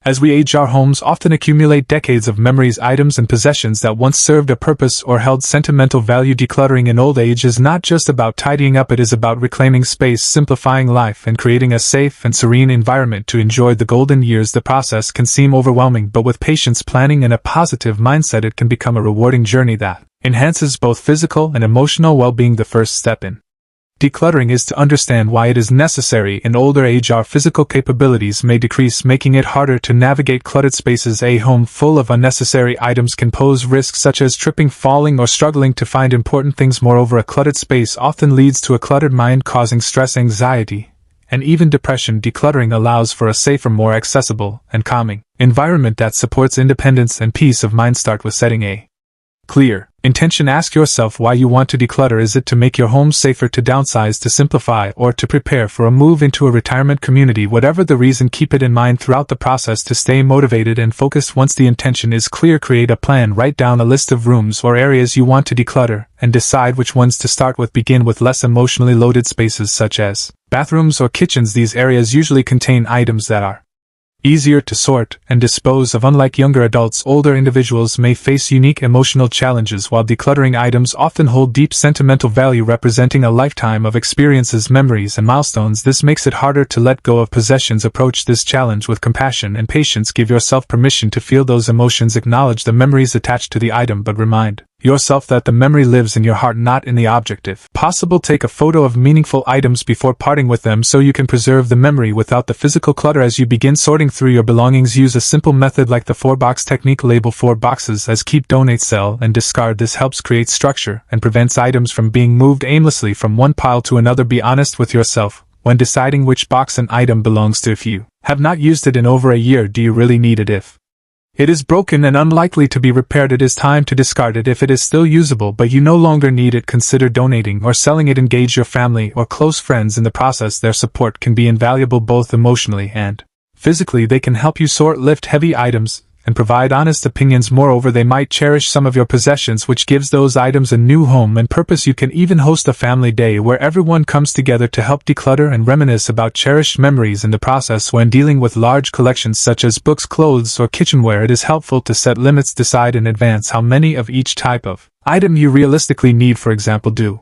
As we age, our homes often accumulate decades of memories, items, and possessions that once served a purpose or held sentimental value. Decluttering in old age is not just about tidying up, it is about reclaiming space, simplifying life, and creating a safe and serene environment to enjoy the golden years. The process can seem overwhelming, but with patience, planning, and a positive mindset, it can become a rewarding journey that enhances both physical and emotional well-being. The first step in decluttering is to understand why it is necessary. In older age, our physical capabilities may decrease, making it harder to navigate cluttered spaces. A home full of unnecessary items can pose risks such as tripping, falling, or struggling to find important things. Moreover, a cluttered space often leads to a cluttered mind, causing stress, anxiety, and even depression. Decluttering allows for a safer, more accessible, and calming environment that supports independence and peace of mind. Start with setting a clear intention. Ask yourself why you want to declutter. Is it to make your home safer, to downsize, to simplify, or to prepare for a move into a retirement community? Whatever the reason, keep it in mind throughout the process to stay motivated and focused. Once the intention is clear, create a plan. Write down a list of rooms or areas you want to declutter, and decide which ones to start with. Begin with less emotionally loaded spaces such as bathrooms or kitchens. These areas usually contain items that are easier to sort and dispose of. Unlike younger adults, older individuals may face unique emotional challenges, while decluttering items often hold deep sentimental value, representing a lifetime of experiences, memories, and milestones. This makes it harder to let go of possessions. Approach this challenge with compassion and patience. Give yourself permission to feel those emotions. Acknowledge the memories attached to the item, but remind yourself that the memory lives in your heart, not in the object. If possible, take a photo of meaningful items before parting with them so you can preserve the memory without the physical clutter. As you begin sorting through your belongings, use a simple method like the 4-box technique. Label 4 boxes as keep, donate, sell, and discard. This helps create structure and prevents items from being moved aimlessly from one pile to another. Be honest with yourself when deciding which box an item belongs to. If you have not used it in over a year, do you really need it? If it is broken and unlikely to be repaired, it is time to discard it. If it is still usable but you no longer need it, consider donating or selling it. Engage your family or close friends in the process. Their support can be invaluable both emotionally and physically. They can help you sort, lift heavy items, and provide honest opinions. Moreover, they might cherish some of your possessions, which gives those items a new home and purpose. You can even host a family day where everyone comes together to help declutter and reminisce about cherished memories in the process. When dealing with large collections such as books, clothes, or kitchenware, it is helpful to set limits. Decide in advance how many of each type of item you realistically need. For example, do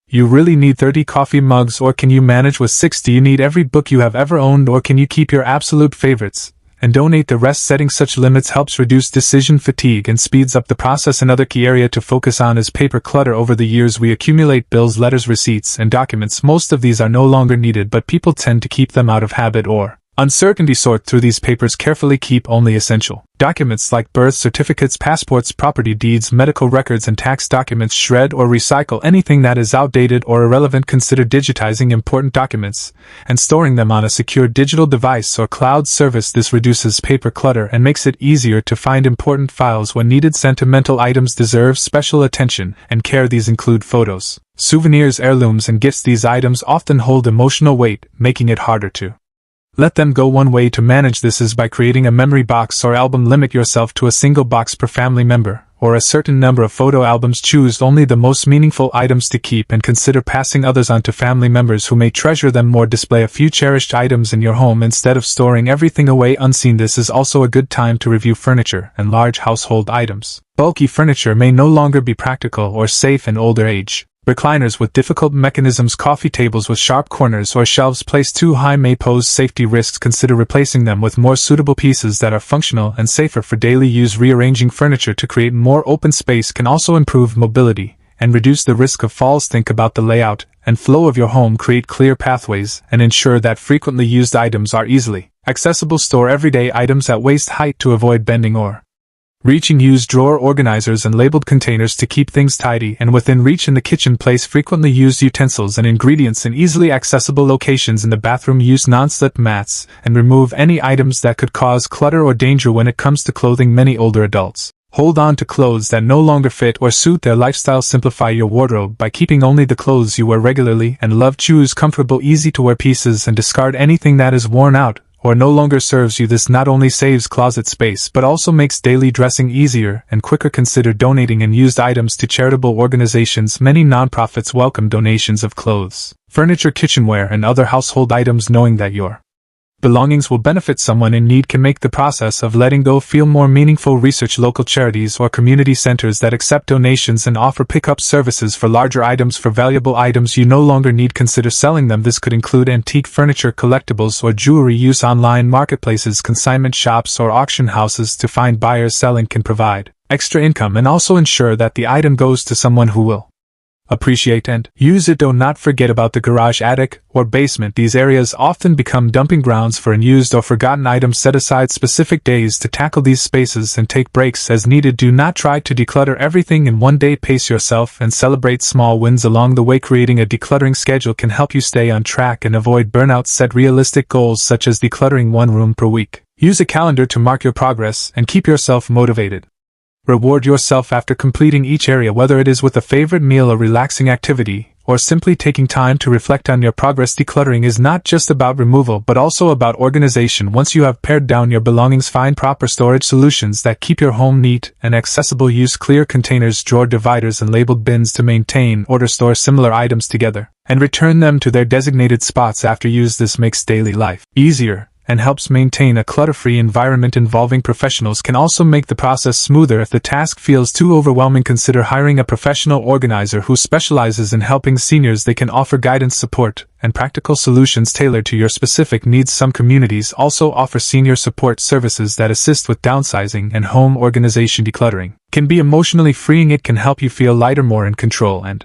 you really need 30 coffee mugs, or can you manage with 6? Do you need every book you have ever owned, or can you keep your absolute favorites and donate the rest? Setting such limits helps reduce decision fatigue and speeds up the process. Another key area to focus on is paper clutter. Over the years, we accumulate bills, letters, receipts, and documents. Most of these are no longer needed, but people tend to keep them out of habit or uncertainty. Sort through these papers carefully. Keep only essential documents like birth certificates, passports, property deeds, medical records, and tax documents. Shred or recycle anything that is outdated or irrelevant. Consider digitizing important documents and storing them on a secure digital device or cloud service. This reduces paper clutter and makes it easier to find important files when needed. Sentimental items deserve special attention and care. These include photos, souvenirs, heirlooms, and gifts. These items often hold emotional weight, making it harder to let them go. One way to manage this is by creating a memory box or album. Limit yourself to a single box per family member, or a certain number of photo albums. Choose only the most meaningful items to keep, and consider passing others on to family members who may treasure them more. Display a few cherished items in your home instead of storing everything away unseen. This is also a good time to review furniture and large household items. Bulky furniture may no longer be practical or safe in older age. Recliners with difficult mechanisms, coffee tables with sharp corners, or shelves placed too high may pose safety risks. Consider replacing them with more suitable pieces that are functional and safer for daily use. Rearranging furniture to create more open space can also improve mobility and reduce the risk of falls. Think about the layout and flow of your home. Create clear pathways and ensure that frequently used items are easily accessible. Store everyday items at waist height to avoid bending or reaching. Use drawer organizers and labeled containers to keep things tidy and within reach. In the kitchen, place frequently used utensils and ingredients in easily accessible locations. In the bathroom, use non-slip mats and remove any items that could cause clutter or danger. When it comes to clothing, many older adults hold on to clothes that no longer fit or suit their lifestyle. Simplify your wardrobe by keeping only the clothes you wear regularly and love. Choose comfortable, easy-to-wear pieces and discard anything that is worn out or no longer serves you. This not only saves closet space but also makes daily dressing easier and quicker. Consider donating unused items to charitable organizations. Many nonprofits welcome donations of clothes, furniture, kitchenware, and other household items, knowing that your belongings will benefit someone in need can make the process of letting go feel more meaningful. Research local charities or community centers that accept donations and offer pickup services for larger items. For valuable items you no longer need, consider selling them. This could include antique furniture, collectibles, or jewelry. Use online marketplaces, consignment shops, or auction houses to find buyers. Selling can provide extra income and also ensure that the item goes to someone who will appreciate and use it. Do not forget about the garage, attic, or basement. These areas often become dumping grounds for unused or forgotten items. Set aside specific days to tackle these spaces and take breaks as needed. Do not try to declutter everything in one day. Pace yourself and celebrate small wins along the way. Creating a decluttering schedule can help you stay on track and avoid burnout. Set realistic goals such as decluttering one room per week. Use a calendar to mark your progress and keep yourself motivated. Reward yourself after completing each area, whether it is with a favorite meal, a relaxing activity, or simply taking time to reflect on your progress. Decluttering is not just about removal but also about organization. Once you have pared down your belongings, find proper storage solutions that keep your home neat and accessible. Use clear containers, drawer dividers, and labeled bins to maintain order. Store similar items together and return them to their designated spots after use. This makes daily life easier and helps maintain a clutter-free environment. Involving professionals can also make the process smoother. If the task feels too overwhelming, consider hiring a professional organizer who specializes in helping seniors. They can offer guidance, support, and practical solutions tailored to your specific needs. Some communities also offer senior support services that assist with downsizing and home organization. Decluttering can be emotionally freeing. It can help you feel lighter, more in control, and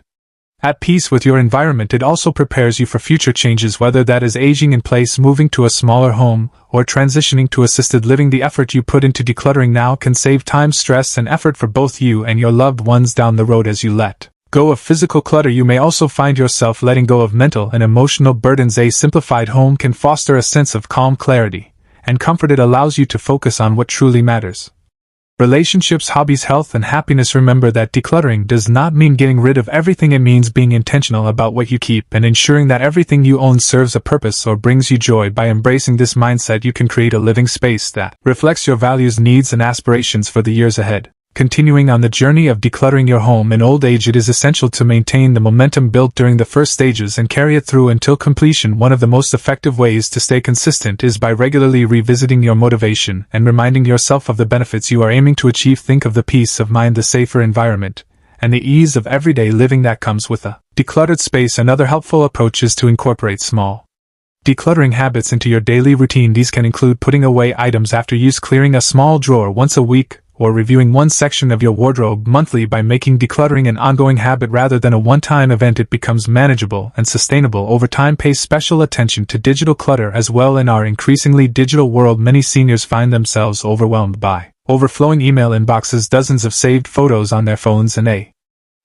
at peace with your environment. It also prepares you for future changes, whether that is aging in place, moving to a smaller home, or transitioning to assisted living. The effort you put into decluttering now can save time, stress, and effort for both you and your loved ones down the road. As you let go of physical clutter, you may also find yourself letting go of mental and emotional burdens. A simplified home can foster a sense of calm, clarity, and comfort. It allows you to focus on what truly matters: relationships, hobbies, health, and happiness. Remember that decluttering does not mean getting rid of everything. It means being intentional about what you keep and ensuring that everything you own serves a purpose or brings you joy. By embracing this mindset, you can create a living space that reflects your values, needs, and aspirations for the years ahead. Continuing on the journey of decluttering your home in old age, it is essential to maintain the momentum built during the first stages and carry it through until completion. One of the most effective ways to stay consistent is by regularly revisiting your motivation and reminding yourself of the benefits you are aiming to achieve. Think of the peace of mind, the safer environment, and the ease of everyday living that comes with a decluttered space. Another helpful approach is to incorporate small decluttering habits into your daily routine. These can include putting away items after use, clearing a small drawer once a week, or reviewing one section of your wardrobe monthly. By making decluttering an ongoing habit rather than a one-time event, it becomes manageable and sustainable over time. Pay special attention to digital clutter as well. In our increasingly digital world, many seniors find themselves overwhelmed by overflowing email inboxes, dozens of saved photos on their phones, and a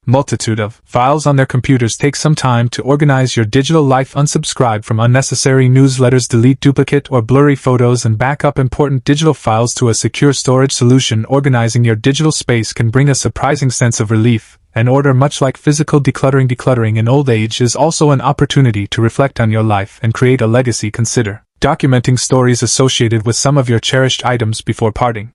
multitude of files on their computers. Take some time to organize your digital life. Unsubscribe from unnecessary newsletters, delete duplicate or blurry photos, and back up important digital files to a secure storage solution. Organizing your digital space can bring a surprising sense of relief and order. Much like physical decluttering, decluttering in old age is also an opportunity to reflect on your life and create a legacy. Consider documenting stories associated with some of your cherished items before parting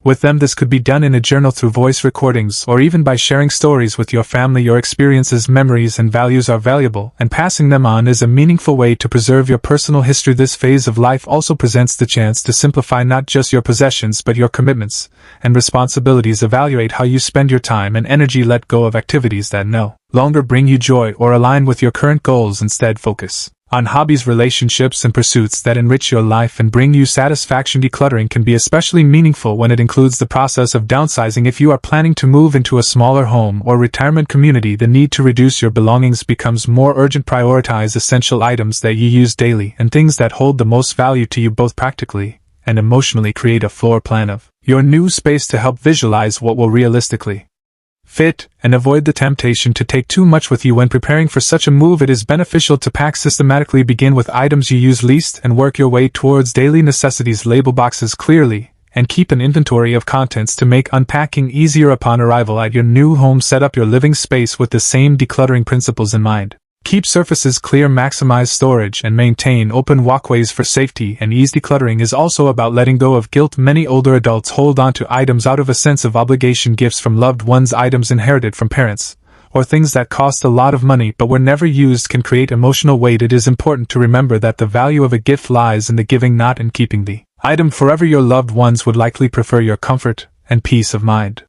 with them. This could be done in a journal, through voice recordings, or even by sharing stories with your family. Your experiences, memories, and values are valuable, and passing them on is a meaningful way to preserve your personal history. This phase of life also presents the chance to simplify not just your possessions but your commitments and responsibilities. Evaluate how you spend your time and energy. Let go of activities that no longer bring you joy or align with your current goals. Instead, focus on hobbies, relationships, and pursuits that enrich your life and bring you satisfaction. Decluttering can be especially meaningful when it includes the process of downsizing. If you are planning to move into a smaller home or retirement community, the need to reduce your belongings becomes more urgent. Prioritize essential items that you use daily and things that hold the most value to you, both practically and emotionally. Create a floor plan of your new space to help visualize what will realistically fit, and avoid the temptation to take too much with you when preparing for such a move. It is beneficial to pack systematically. Begin with items you use least and work your way towards daily necessities. Label boxes clearly and keep an inventory of contents to make unpacking easier upon arrival at your new home. Set up your living space with the same decluttering principles in mind. Keep surfaces clear, maximize storage, and maintain open walkways for safety and ease. Decluttering is also about letting go of guilt. Many older adults hold on to items out of a sense of obligation, gifts from loved ones, items inherited from parents, or things that cost a lot of money but were never used can create emotional weight. It is important to remember that the value of a gift lies in the giving, not in keeping the item forever. Your loved ones would likely prefer your comfort and peace of mind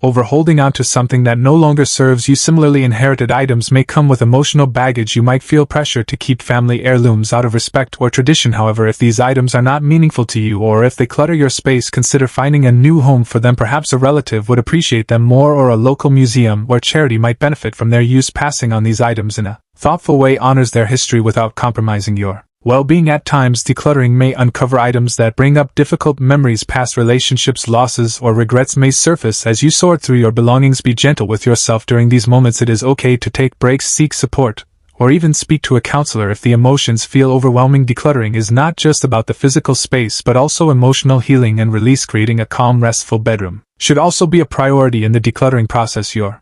over holding on to something that no longer serves you. Similarly, inherited items may come with emotional baggage. You might feel pressure to keep family heirlooms out of respect or tradition. However, if these items are not meaningful to you, or if they clutter your space, consider finding a new home for them. Perhaps a relative would appreciate them more, or a local museum or charity might benefit from their use. Passing on these items in a thoughtful way honors their history without compromising your well-being. At times, decluttering may uncover items that bring up difficult memories. Past relationships, losses, or regrets may surface as you sort through your belongings. Be gentle with yourself during these moments. It is okay to take breaks, seek support, or even speak to a counselor if the emotions feel overwhelming. Decluttering is not just about the physical space but also emotional healing and release. Creating a calm, restful bedroom should also be a priority in the decluttering process. Your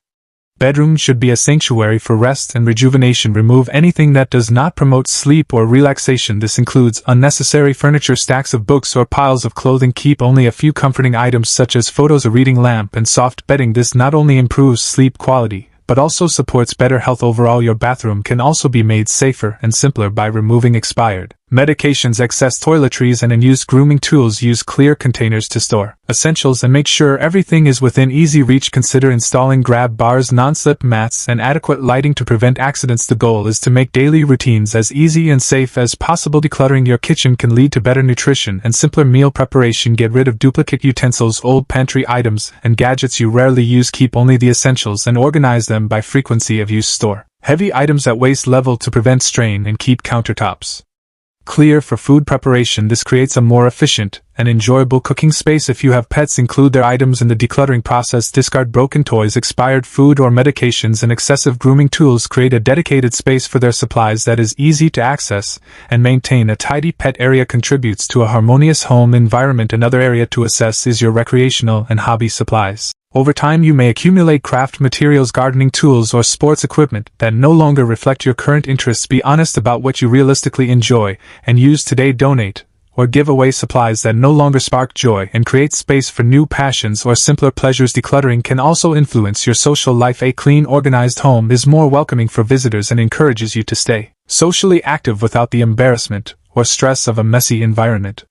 bedroom should be a sanctuary for rest and rejuvenation. Remove anything that does not promote sleep or relaxation. This includes unnecessary furniture, stacks of books, or piles of clothing. Keep only a few comforting items such as photos, a reading lamp, and soft bedding. This not only improves sleep quality but also supports better health overall. Your bathroom can also be made safer and simpler by removing expired medications, excess toiletries, and unused grooming tools. Use clear containers to store essentials and make sure everything is within easy reach. Consider installing grab bars, non-slip mats, and adequate lighting to prevent accidents. The goal is to make daily routines as easy and safe as possible. Decluttering your kitchen can lead to better nutrition and simpler meal preparation. Get rid of duplicate utensils, old pantry items, and gadgets you rarely use. Keep only the essentials and organize them by frequency of use. Store heavy items at waist level to prevent strain and keep countertops clear for food preparation. This creates a more efficient and enjoyable cooking space. If you have pets, include their items in the decluttering process. Discard broken toys, expired food or medications, and excessive grooming tools. Create a dedicated space for their supplies that is easy to access and maintain. A tidy pet area contributes to a harmonious home environment. Another area to assess is your recreational and hobby supplies. Over time, you may accumulate craft materials, gardening tools, or sports equipment that no longer reflect your current interests. Be honest about what you realistically enjoy and use today. Donate or give away supplies that no longer spark joy, and create space for new passions or simpler pleasures. Decluttering can also influence your social life. A clean, organized home is more welcoming for visitors and encourages you to stay socially active without the embarrassment or stress of a messy environment.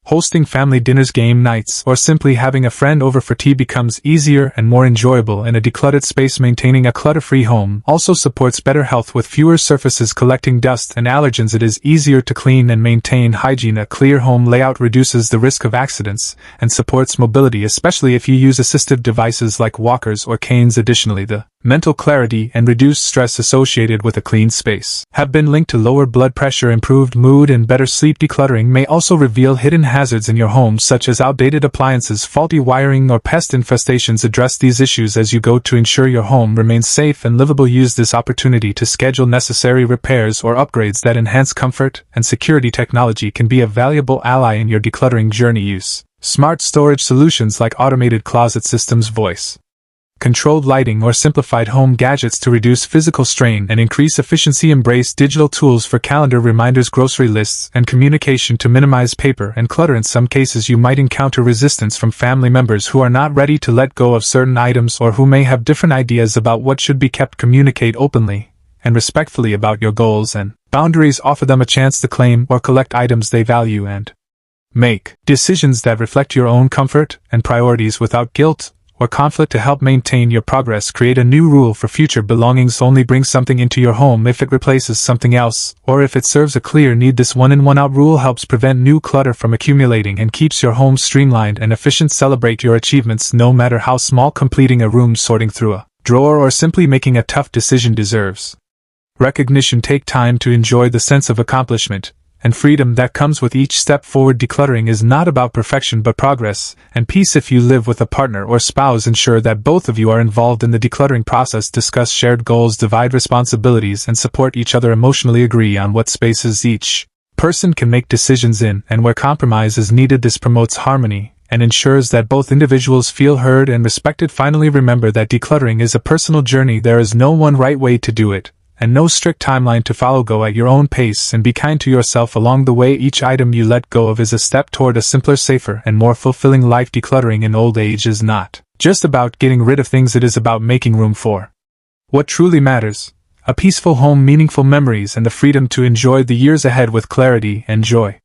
Hosting family dinners, game nights, or simply having a friend over for tea becomes easier and more enjoyable in a decluttered space. Maintaining a clutter-free home also supports better health with fewer surfaces collecting dust and allergens. It is easier to clean and maintain hygiene. A clear home layout reduces the risk of accidents and supports mobility, especially if you use assistive devices like walkers or canes. Additionally, the mental clarity and reduced stress associated with a clean space have been linked to lower blood pressure, improved mood, and better sleep. Decluttering may also reveal hidden hazards in your home, such as outdated appliances, faulty wiring, or pest infestations. Address these issues as you go to ensure your home remains safe and livable. Use this opportunity to schedule necessary repairs or upgrades that enhance comfort and security. Technology can be a valuable ally in your decluttering journey. Use smart storage solutions like automated closet systems, voice controlled lighting, or simplified home gadgets to reduce physical strain and increase efficiency. Embrace digital tools for calendar reminders, grocery lists, and communication to minimize paper and clutter. In some cases, you might encounter resistance from family members who are not ready to let go of certain items or who may have different ideas about what should be kept. Communicate openly and respectfully about your goals and boundaries. Offer them a chance to claim or collect items they value, and make decisions that reflect your own comfort and priorities without guilt or conflict. To help maintain your progress, create a new rule for future belongings. Only bring something into your home if it replaces something else, or if it serves a clear need. This one in, one out rule helps prevent new clutter from accumulating and keeps your home streamlined and efficient. Celebrate your achievements, no matter how small. Completing a room, sorting through a drawer, or simply making a tough decision deserves recognition. Take time to enjoy the sense of accomplishment and freedom that comes with each step forward. Decluttering is not about perfection but progress and peace. If you live with a partner or spouse, ensure that both of you are involved in the decluttering process. Discuss shared goals, divide responsibilities, and support each other emotionally. Agree on what spaces each person can make decisions in and where compromise is needed. This promotes harmony and ensures that both individuals feel heard and respected. Finally, remember that decluttering is a personal journey. There is no one right way to do it, and no strict timeline to follow. Go at your own pace and be kind to yourself along the way. Each item you let go of is a step toward a simpler, safer, and more fulfilling life. Decluttering in old age is not just about getting rid of things, it is about making room for What truly matters: a peaceful home, meaningful memories, and the freedom to enjoy the years ahead with clarity and joy.